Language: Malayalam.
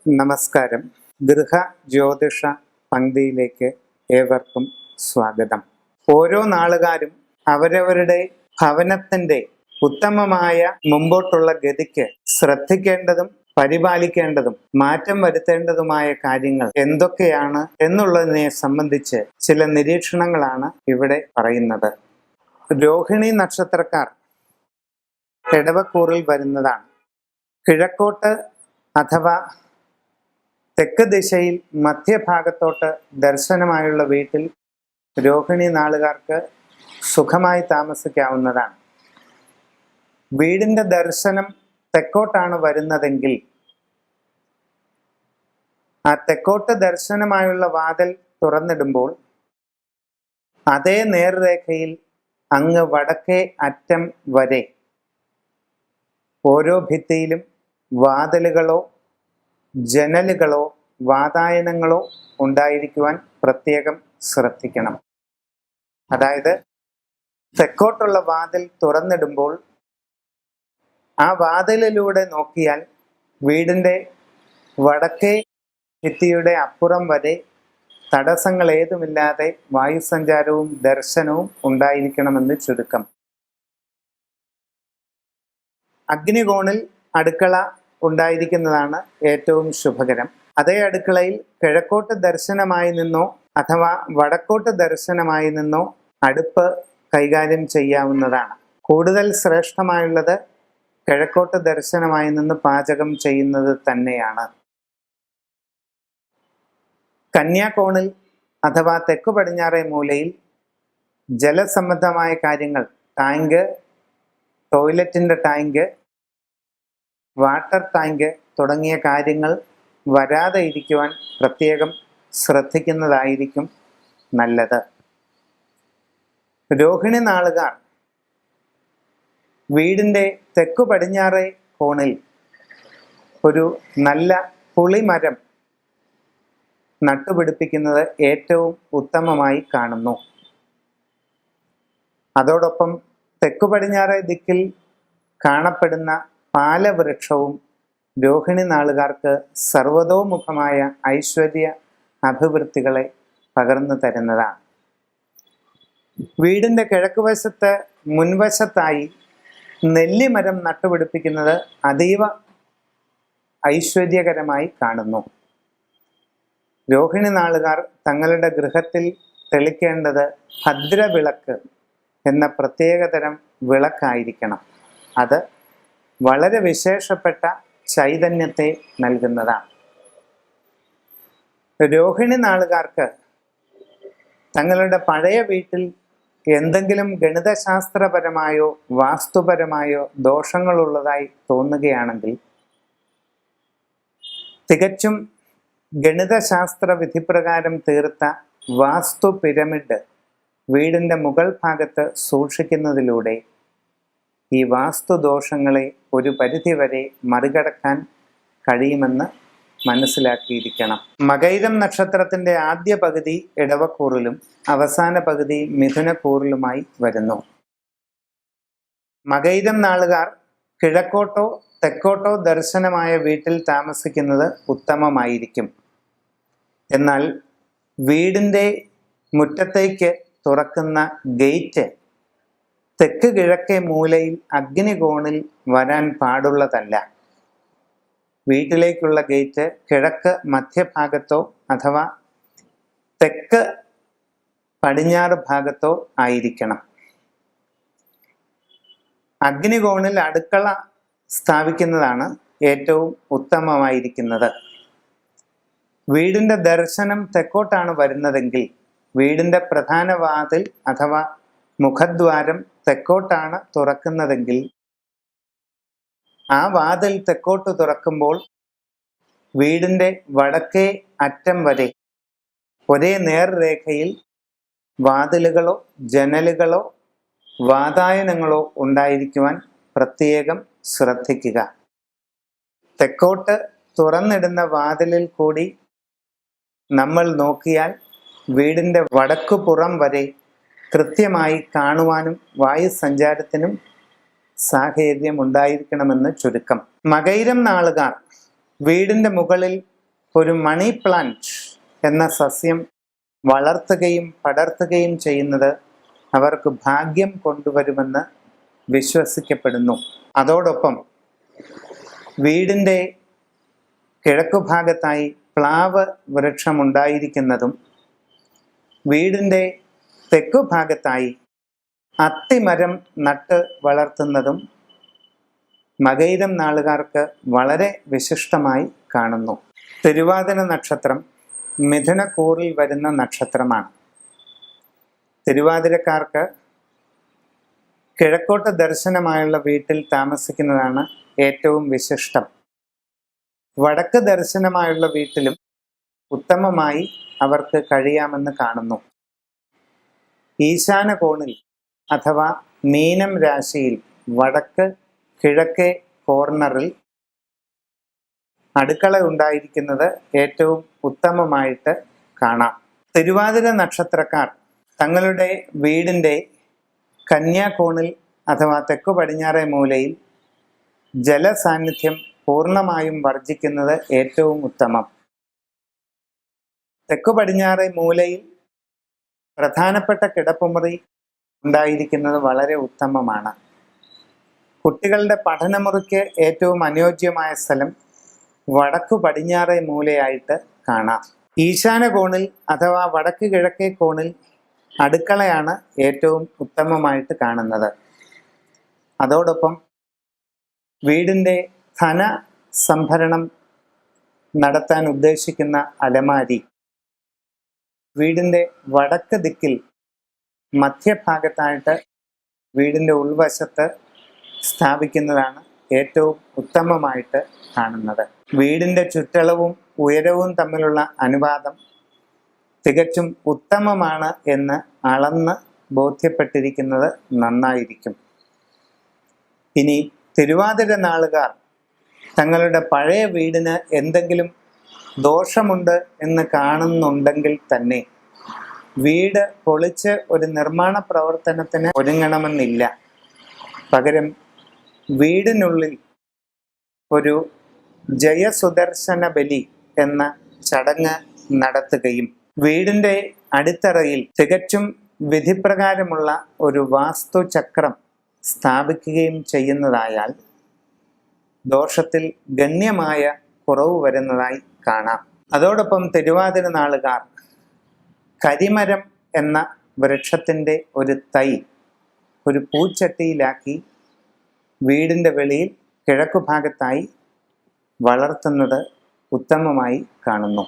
നമസ്കാരം. ഗൃഹ ജ്യോതിഷ പങ്ക്തിയിലേക്ക് ഏവർക്കും സ്വാഗതം. ഓരോ നാളുകാരും അവരവരുടെ ഭവനത്തിന്റെ ഉത്തമമായ മുമ്പോട്ടുള്ള ഗതിക്ക് ശ്രദ്ധിക്കേണ്ടതും പരിപാലിക്കേണ്ടതും മാറ്റം വരുത്തേണ്ടതുമായ കാര്യങ്ങൾ എന്തൊക്കെയാണ് എന്നുള്ളതിനെ സംബന്ധിച്ച് ചില നിരീക്ഷണങ്ങളാണ് ഇവിടെ പറയുന്നത്. രോഹിണി നക്ഷത്രക്കാർ ഇടവക്കൂറിൽ വരുന്നതാണ്. കിഴക്കോട്ട് അഥവാ തെക്ക് ദിശയിൽ മധ്യഭാഗത്തോട്ട് ദർശനമായുള്ള വീട്ടിൽ രോഹിണി നാളുകാർക്ക് സുഖമായി താമസിക്കാവുന്നതാണ്. വീടിന്റെ ദർശനം തെക്കോട്ടാണ് വരുന്നതെങ്കിൽ ആ തെക്കോട്ട് ദർശനമായുള്ള വാതിൽ തുറന്നിടുമ്പോൾ അതേ നേർരേഖയിൽ അങ്ങ് വടക്കേ അറ്റം വരെ ഓരോ ഭിത്തിയിലും വാതിലുകളോ ജനലുകളോ വാതായനങ്ങളോ ഉണ്ടായിരിക്കുവാൻ പ്രത്യേകം ശ്രദ്ധിക്കണം. അതായത് തെക്കോട്ടുള്ള വാതിൽ തുറന്നിടുമ്പോൾ ആ വാതിലിലൂടെ നോക്കിയാൽ വീടിൻ്റെ വടക്കേ ഭിത്തിയുടെ അപ്പുറം വരെ തടസ്സങ്ങൾ ഏതുമില്ലാതെ വായുസഞ്ചാരവും ദർശനവും ഉണ്ടായിരിക്കണമെന്ന് ചുരുക്കം. അഗ്നികോണിൽ അടുക്കള ഉണ്ടായിരിക്കുന്നതാണ് ഏറ്റവും ശുഭകരം. അതേ അടുക്കളയിൽ കിഴക്കോട്ട് ദർശനമായി നിന്നോ അഥവാ വടക്കോട്ട് ദർശനമായി നിന്നോ അടുപ്പ് കൈകാര്യം ചെയ്യാവുന്നതാണ്. കൂടുതൽ ശ്രേഷ്ഠമായുള്ളത് കിഴക്കോട്ട് ദർശനമായി നിന്ന് പാചകം ചെയ്യുന്നത് തന്നെയാണ്. കന്യാകോണിൽ അഥവാ തെക്കു പടിഞ്ഞാറേ മൂലയിൽ ജലസംബന്ധമായ കാര്യങ്ങൾ, ടാങ്ക്, ടോയ്ലറ്റിൻ്റെ ടാങ്ക്, വാട്ടർ ടാങ്ക് തുടങ്ങിയ കാര്യങ്ങൾ വരാതെ ഇരിക്കുവാൻ പ്രത്യേകം ശ്രദ്ധിക്കുന്നതായിരിക്കും നല്ലത്. രോഹിണി നാളുകാർ വീടിൻ്റെ തെക്കു പടിഞ്ഞാറേ കോണിൽ ഒരു നല്ല പുളിമരം നട്ടുപിടിപ്പിക്കുന്നത് ഏറ്റവും ഉത്തമമായി കാണുന്നു. അതോടൊപ്പം തെക്കു പടിഞ്ഞാറേ ദിക്കിൽ കാണപ്പെടുന്ന പാലവൃക്ഷവും രോഹിണി നാളുകാർക്ക് സർവതോമുഖമായ ഐശ്വര്യ അഭിവൃദ്ധികളെ പകർന്നു തരുന്നതാണ്. വീടിൻ്റെ കിഴക്കുവശത്ത് മുൻവശത്തായി നെല്ലിമരം നട്ടുപിടിപ്പിക്കുന്നത് അതീവ ഐശ്വര്യകരമായി കാണുന്നു. രോഹിണി നാളുകാർ തങ്ങളുടെ ഗൃഹത്തിൽ തെളിക്കേണ്ടത് ഭദ്രവിളക്ക് എന്ന പ്രത്യേകതരം വിളക്കായിരിക്കണം. അത് വളരെ വിശേഷപ്പെട്ട ചൈതന്യത്തെ നൽകുന്നതാണ്. രോഹിണി നാളുകാർക്ക് തങ്ങളുടെ പഴയ വീട്ടിൽ എന്തെങ്കിലും ഗണിതശാസ്ത്രപരമായോ വാസ്തുപരമായോ ദോഷങ്ങളുള്ളതായി തോന്നുകയാണെങ്കിൽ തികച്ചും ഗണിതശാസ്ത്ര വിധിപ്രകാരം തീർത്ത വാസ്തു പിരമിഡ് വീടിൻ്റെ മുകൾ ഭാഗത്ത് സൂക്ഷിക്കുന്നതിലൂടെ ഈ വാസ്തുദോഷങ്ങളെ ഒരു പരിധിവരെ മറികടക്കാൻ കഴിയുമെന്ന് മനസ്സിലാക്കിയിരിക്കണം. മകയിരം നക്ഷത്രത്തിൻ്റെ ആദ്യ പകുതി ഇടവക്കൂറിലും അവസാന പകുതി മിഥുനക്കൂറിലുമായി വരുന്നു. മകയിരം നാളുകാർ കിഴക്കോട്ടോ തെക്കോട്ടോ ദർശനമായ വീട്ടിൽ താമസിക്കുന്നത് ഉത്തമമായിരിക്കും. എന്നാൽ വീടിൻ്റെ മുറ്റത്തേക്ക് തുറക്കുന്ന ഗേറ്റ് തെക്ക് കിഴക്കേ മൂലയിൽ അഗ്നികോണിൽ വരാൻ പാടുള്ളതല്ല. വീട്ടിലേക്കുള്ള ഗേറ്റ് കിഴക്ക് മധ്യഭാഗത്തോ അഥവാ തെക്ക് പടിഞ്ഞാറ് ഭാഗത്തോ ആയിരിക്കണം. അഗ്നികോണിൽ അടുക്കള സ്ഥാപിക്കുന്നതാണ് ഏറ്റവും ഉത്തമമായിരിക്കുന്നത്. വീടിൻ്റെ ദർശനം തെക്കോട്ടാണ് വരുന്നതെങ്കിൽ വീടിൻ്റെ പ്രധാന വാതിൽ അഥവാ മുഖദ്വാരം തെക്കോട്ടാണ് തുറക്കുന്നതെങ്കിൽ ആ വാതിൽ തെക്കോട്ട് തുറക്കുമ്പോൾ വീടിൻ്റെ വടക്കേ അറ്റം വരെ ഒരേ നേർരേഖയിൽ വാതിലുകളോ ജനലുകളോ വാതായനങ്ങളോ ഉണ്ടായിരിക്കുവാൻ പ്രത്യേകം ശ്രദ്ധിക്കുക. തെക്കോട്ട് തുറന്നിടുന്ന വാതിലിൽ കൂടി നമ്മൾ നോക്കിയാൽ വീടിൻ്റെ വടക്കുപുറം വരെ കൃത്യമായി കാണുവാനും വായുസഞ്ചാരത്തിനും സാഹചര്യം ഉണ്ടായിരിക്കണമെന്ന് ചുരുക്കം. മകയിരം നാളുകാർ വീടിൻ്റെ മുകളിൽ ഒരു മണി പ്ലാന്റ് എന്ന സസ്യം വളർത്തുകയും പടർത്തുകയും ചെയ്യുന്നത് അവർക്ക് ഭാഗ്യം കൊണ്ടുവരുമെന്ന് വിശ്വസിക്കപ്പെടുന്നു. അതോടൊപ്പം വീടിൻ്റെ കിഴക്കുഭാഗത്തായി പ്ലാവ് വൃക്ഷമുണ്ടായിരിക്കുന്നതും വീടിൻ്റെ തെക്കുഭാഗത്തായി അത്തിമരം നട്ട് വളർത്തുന്നതും മകയിരം നാളുകാർക്ക് വളരെ വിശിഷ്ടമായി കാണുന്നു. തിരുവാതിര നക്ഷത്രം മിഥുനക്കൂറിൽ വരുന്ന നക്ഷത്രമാണ്. തിരുവാതിരക്കാർക്ക് കിഴക്കോട്ട് ദർശനമായുള്ള വീട്ടിൽ താമസിക്കുന്നതാണ് ഏറ്റവും വിശിഷ്ടം. വടക്ക് ദർശനമായുള്ള വീട്ടിലും ഉത്തമമായി അവർക്ക് കഴിയാമെന്ന് കാണുന്നു. ഈശാന കോണിൽ അഥവാ മീനം രാശിയിൽ വടക്ക് കിഴക്കേ കോർണറിൽ അടുക്കള ഉണ്ടായിരിക്കുന്നത് ഏറ്റവും ഉത്തമമായിട്ട് കാണാം. തിരുവാതിര നക്ഷത്രക്കാർ തങ്ങളുടെ വീടിൻ്റെ കന്യാകോണിൽ അഥവാ തെക്കു പടിഞ്ഞാറേ മൂലയിൽ ജലസാന്നിധ്യം പൂർണ്ണമായും വർജിക്കുന്നത് ഏറ്റവും ഉത്തമം. തെക്കു പടിഞ്ഞാറേ മൂലയിൽ പ്രധാനപ്പെട്ട കിടപ്പുമുറി ഉണ്ടായിരിക്കുന്നത് വളരെ ഉത്തമമാണ്. കുട്ടികളുടെ പഠനമുറിക്ക് ഏറ്റവും അനുയോജ്യമായ സ്ഥലം വടക്കു പടിഞ്ഞാറേ മൂലയായിട്ട് കാണാം. ഈശാന കോണിൽ അഥവാ വടക്ക് കിഴക്കേ കോണിൽ അടുക്കളയാണ് ഏറ്റവും ഉത്തമമായിട്ട് കാണുന്നത്. അതോടൊപ്പം വീടിൻ്റെ ധന സംഭരണം നടത്താൻ ഉദ്ദേശിക്കുന്ന അലമാരി വീടിൻ്റെ വടക്ക് ദിക്കിൽ മധ്യഭാഗത്തായിട്ട് വീടിൻ്റെ ഉൾവശത്ത് സ്ഥാപിക്കുന്നതാണ് ഏറ്റവും ഉത്തമമായിട്ട് കാണുന്നത്. വീടിൻ്റെ ചുറ്റളവും ഉയരവും തമ്മിലുള്ള അനുപാതം തികച്ചും ഉത്തമമാണ് എന്ന് അളന്ന് ബോധ്യപ്പെട്ടിരിക്കുന്നത് നന്നായിരിക്കും. ഇനി തിരുവാതിര നാളുകാർ തങ്ങളുടെ പഴയ വീടിന് എന്തെങ്കിലും ദോഷമുണ്ട് എന്ന് കാണുന്നുണ്ടെങ്കിൽ തന്നെ വീട് പൊളിച്ച് ഒരു നിർമ്മാണ പ്രവർത്തനത്തിന് ഒരുങ്ങണമെന്നില്ല. പകരം വീടിനുള്ളിൽ ഒരു ജയസുദർശന ബലി എന്ന ചടങ്ങ് നടത്തുകയും വീടിൻ്റെ അടിത്തറയിൽ തികച്ചും വിധിപ്രകാരമുള്ള ഒരു വാസ്തുചക്രം സ്ഥാപിക്കുകയും ചെയ്യുന്നതായാൽ ദോഷത്തിൽ ഗണ്യമായ കുറവ് വരുന്നതായി കാണാം. അതോടൊപ്പം തിരുവാതിര നാളുകാർ കരിമരം എന്ന വൃക്ഷത്തിൻ്റെ ഒരു തൈ ഒരു പൂച്ചട്ടിയിലാക്കി വീടിൻ്റെ വെളിയിൽ കിഴക്കു ഭാഗത്തായി വളർത്തുന്നത് ഉത്തമമായി കാണുന്നു.